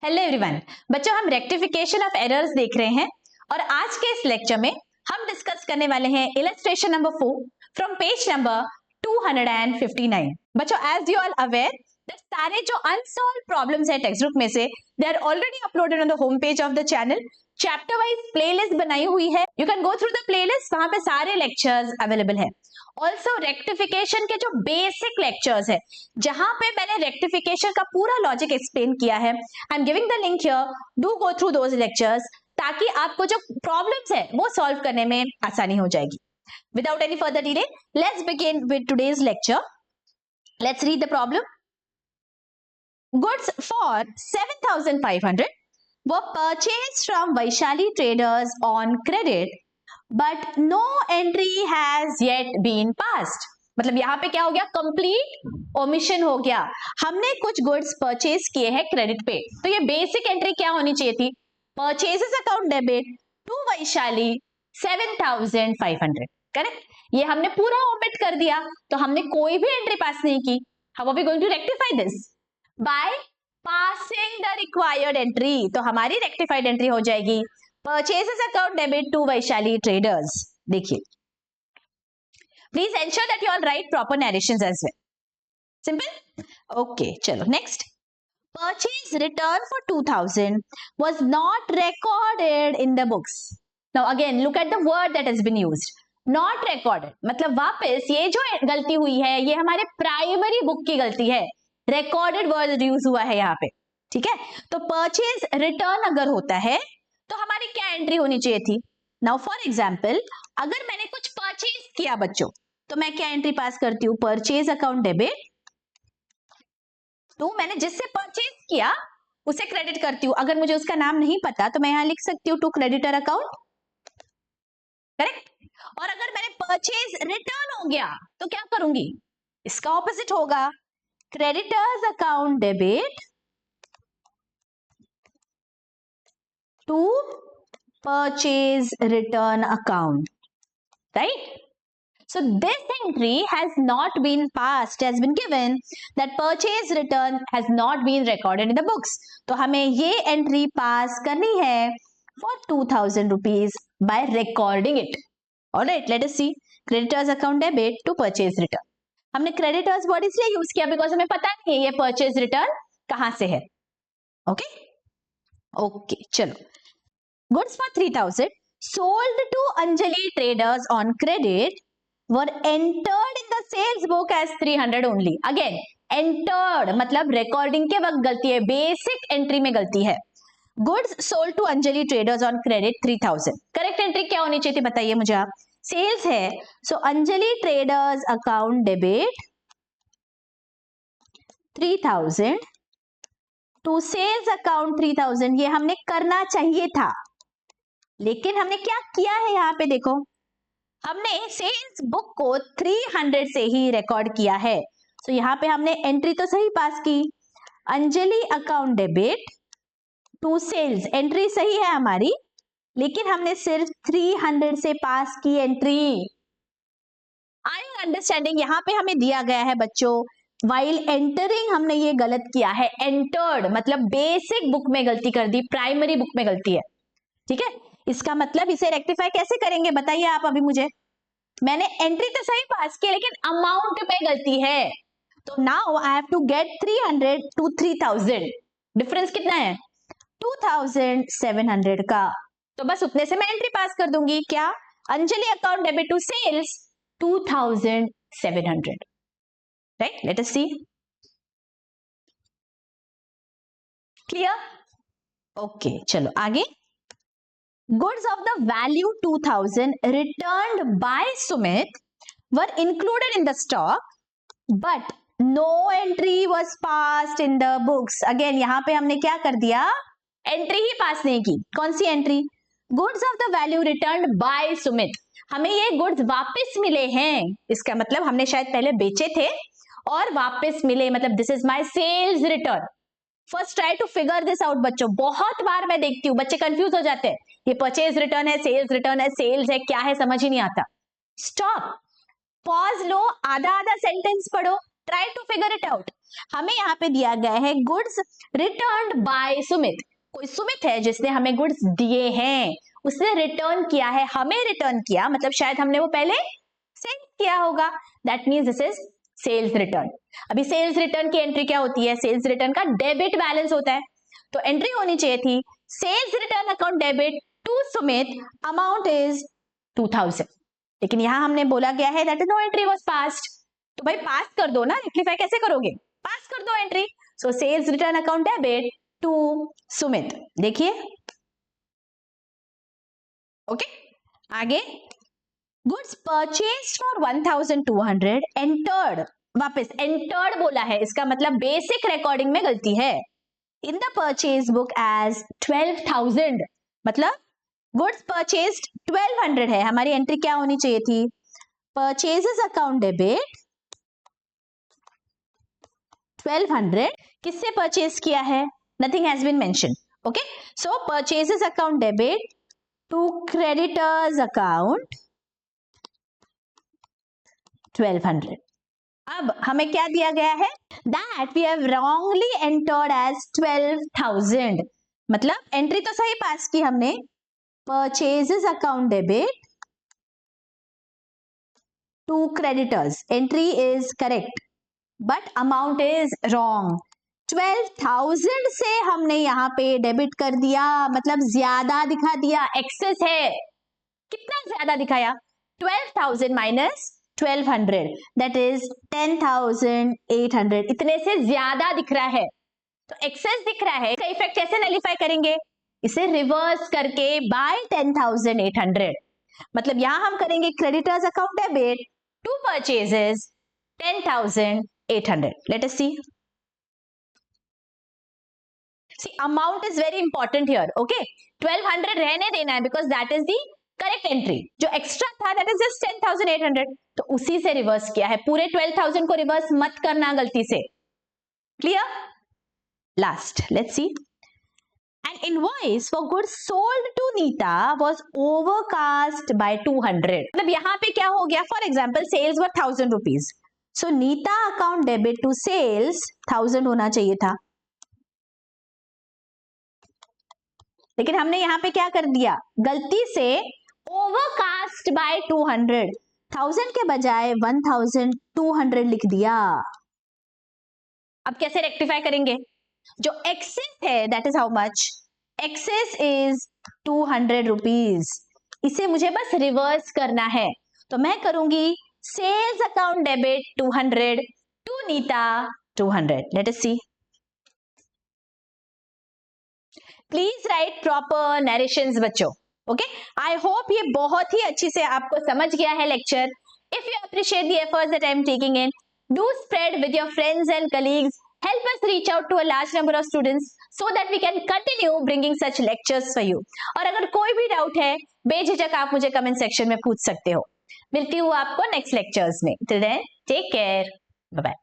Hello everyone, बच्चों हम rectification of errors देख रहे हैं और आज के इस लेक्चर में हम डिस्कस करने वाले हैं illustration number 4 from page number 259। बच्चों as you all aware that सारे जो अनसॉल्व प्रॉब्लम्स है टेक्स्ट बुक में से they are already uploaded on the home page of the channel. Chapter wise playlist बनाई हुई है, you can go through the playlist, वहां पे सारे लेक्चर्स अवेलेबल है। ऑल्सो रेक्टिफिकेशन के जो बेसिक लेक्चर्स है जहां पे मैंने रेक्टिफिकेशन का पूरा लॉजिक एक्सप्लेन किया है, I am giving the link here, do go through those lectures ताकि आपको जो प्रॉब्लम्स है वो सॉल्व करने में आसानी हो जाएगी। Without any further delay let's begin with today's lecture. Let's read the problem. Goods for 7,500 were purchased from Vaishali traders on credit, but no entry has yet been passed. मतलब यहाँ पे क्या हो गया, कंप्लीट ओमिशन हो गया। हमने कुछ गुड्स परचेज किए हैं क्रेडिट पे, तो ये बेसिक एंट्री क्या होनी चाहिए थी, purchases account debit to Vaishali 7,500, correct. ये हमने पूरा ओमिट कर दिया, तो हमने कोई भी एंट्री पास नहीं की। How are we going to rectify this? By passing the required entry. तो हमारी रेक्टिफाइड एंट्री हो जाएगी purchases account debit to Vaishali traders. देखिए, please ensure that you all write proper narrations as well. Simple, okay चलो next. Purchase return for 2,000 was not recorded in the books. Now again look at the word that has been used. Not recorded मतलब वापस ये जो गलती हुई है ये हमारे प्राइमरी बुक की गलती है। रिकॉर्डेड वर्ड यूज हुआ है यहाँ पे, ठीक है। तो परचेज रिटर्न अगर होता है तो हमारी क्या एंट्री होनी चाहिए थी? नाउ फॉर एग्जाम्पल, अगर मैंने कुछ परचेज किया बच्चों, तो मैं क्या एंट्री पास करती हूँ? परचेज अकाउंट डेबिट तो मैंने जिससे परचेज किया उसे क्रेडिट करती हूँ। अगर मुझे उसका नाम नहीं पता तो मैं यहां लिख सकती हूँ टू क्रेडिटर अकाउंट, करेक्ट। और अगर मैंने परचेज रिटर्न हो गया तो क्या करूंगी? इसका ऑपोजिट होगा, creditors account debit to purchase return account, right. So this entry has not been passed, has been given that purchase return has not been recorded in the books. तो हमें ये एंट्री पास करनी है for 2,000 rupees by recording it. Alright, let us see. Creditors account debit to purchase return. हमने creditors word इसलिए use किया because हमें पता नहीं है ये purchase return कहां से है। Okay? Okay, चलो। Goods for 3,000 sold to Anjali traders on credit were entered in the sales book as 300 only. Again, entered मतलब recording के वक्त गलती है, basic entry में गलती है। Goods sold to Anjali traders on credit 3,000. Correct entry क्या होनी चाहिए थी बताइए मुझे आप? Sales है, so Anjali traders account debit 3,000 to sales account 3,000। ये हमने करना चाहिए था, लेकिन हमने क्या किया है यहाँ पे देखो, हमने सेल्स बुक को 300 से ही रिकॉर्ड किया है। तो यहाँ पे हमने एंट्री तो सही पास की, Anjali account debit to sales, entry सही है हमारी, लेकिन हमने सिर्फ 300 से पास की एंट्री। I am understanding? यहाँ पे हमें दिया गया है बच्चों, वाइल एंटरिंग हमने ये गलत किया है। एंटर्ड मतलब बेसिक बुक में गलती कर दी, प्राइमरी बुक में गलती है, ठीक है। इसका मतलब इसे रेक्टिफाई कैसे करेंगे बताइए आप अभी मुझे? मैंने एंट्री तो सही पास की लेकिन अमाउंट में गलती है, तो now I have to get 300 to 3,000। Difference कितना है? 2,700 का। तो बस उतने से मैं एंट्री पास कर दूंगी। क्या? Anjali account debit to sales 2,700, right. Let us see. Clear? Okay चलो आगे। Goods of the value 2,000 returned by Sumit were included in the stock, but no entry was passed in the books. Again यहाँ पे हमने क्या कर दिया? Entry ही पास नहीं की। कौन सी entry? Goods of the value returned by Sumit। हमें ये गुड्स वापस मिले हैं, इसका मतलब हमने शायद पहले बेचे थे और वापस मिले, मतलब this is my sales return. First try to figure this out बच्चों। बहुत बार मैं देखती हूँ बच्चे कंफ्यूज हो जाते हैं, ये परचेज रिटर्न है, सेल्स रिटर्न है, सेल्स है, क्या है समझ ही नहीं आता। स्टॉप, पॉज लो, आधा आधा सेंटेंस पढ़ो, try to figure it out. हमें यहाँ पे दिया गया है गुड्स रिटर्न्ड बाय सुमित। कोई सुमित है जिसने हमें गुड्स दिए हैं, उसने रिटर्न किया है, हमें रिटर्न किया, मतलब शायद हमने वो पहले सेल किया होगा, that means this is sales return. अभी सेल्स रिटर्न की एंट्री क्या होती है? सेल्स रिटर्न का डेबिट बैलेंस होता है, तो एंट्री होनी चाहिए थी sales return account debit to Sumit, amount is 2000, लेकिन यहां हमने बोला गया है that no entry was passed. तो भाई पास कर दो ना, रेक्टिफाई कैसे करोगे? पास कर दो entry. So sales return account debit to Sumit. देखिए ओके आगे, गुड्स परचेज्ड फॉर 1200 एंटर्ड, वापस एंटर्ड बोला है, इसका मतलब बेसिक रिकॉर्डिंग में गलती है, in the purchase book as 12,000, मतलब गुड्स परचेज्ड 1200 है, हमारी एंट्री क्या होनी चाहिए थी? परचेजेस अकाउंट डेबिट 1200, किससे परचेज किया है? Nothing has been mention. Okay, so purchases account debit to creditors account 1200। अब हमें क्या दिया गया है? That we have wrongly entered as 12,000, मतलब एंट्री तो सही पास की हमने, purchases account debit to creditors, entry is correct but amount is wrong. 12,000 से हमने यहाँ पे डेबिट कर दिया, मतलब ज्यादा दिखा दिया, एक्सेस है। कितना ज्यादा दिखाया? 12,000 माइनस 1200, दैट इज 10,800, इतने से ज्यादा दिख रहा है, तो एक्सेस दिख रहा है। इसका इफेक्ट कैसे नलिफाई करेंगे? इसे रिवर्स करके बाय 10,800, मतलब यहां हम करेंगे creditors account debit to purchases 10,800। Let us see amount is very important here. Okay, 1200 रहने देना है because that is the correct entry, जो एक्स्ट्रा था दैट इज जस्ट 10,800, तो उसी से रिवर्स किया है, पूरे 12,000 को रिवर्स मत करना गलती से। Clear? Last let's see, an invoice for goods sold to Nita was overcast by 200, मतलब यहां पे क्या हो गया? For example sales were 1000 rupees, so Nita account debit to sales 1000 होना चाहिए था, लेकिन हमने यहां पे क्या कर दिया? गलती से ओवरकास्ट बाय 200, 1000 के बजाय 1200 लिख दिया। अब कैसे रेक्टिफाई करेंगे? जो एक्सेस है that is how much? Excess is 200 rupees, इसे मुझे बस रिवर्स करना है, तो मैं करूंगी sales account debit 200 to Nita 200। Let us see, please write proper narrations बच्चों। ओके, आई होप ये बहुत ही अच्छी से आपको समझ गया है lecture. If you appreciate the efforts that I am taking in, do spread with your friends and colleagues, help us reach out to a large number of students so that we can continue bringing such lectures for you। और अगर कोई भी doubt है बेझिझक आप मुझे comment section में पूछ सकते हो। मिलती हूँ आपको नेक्स्ट लेक्चर्स में। Till then take care, bye bye.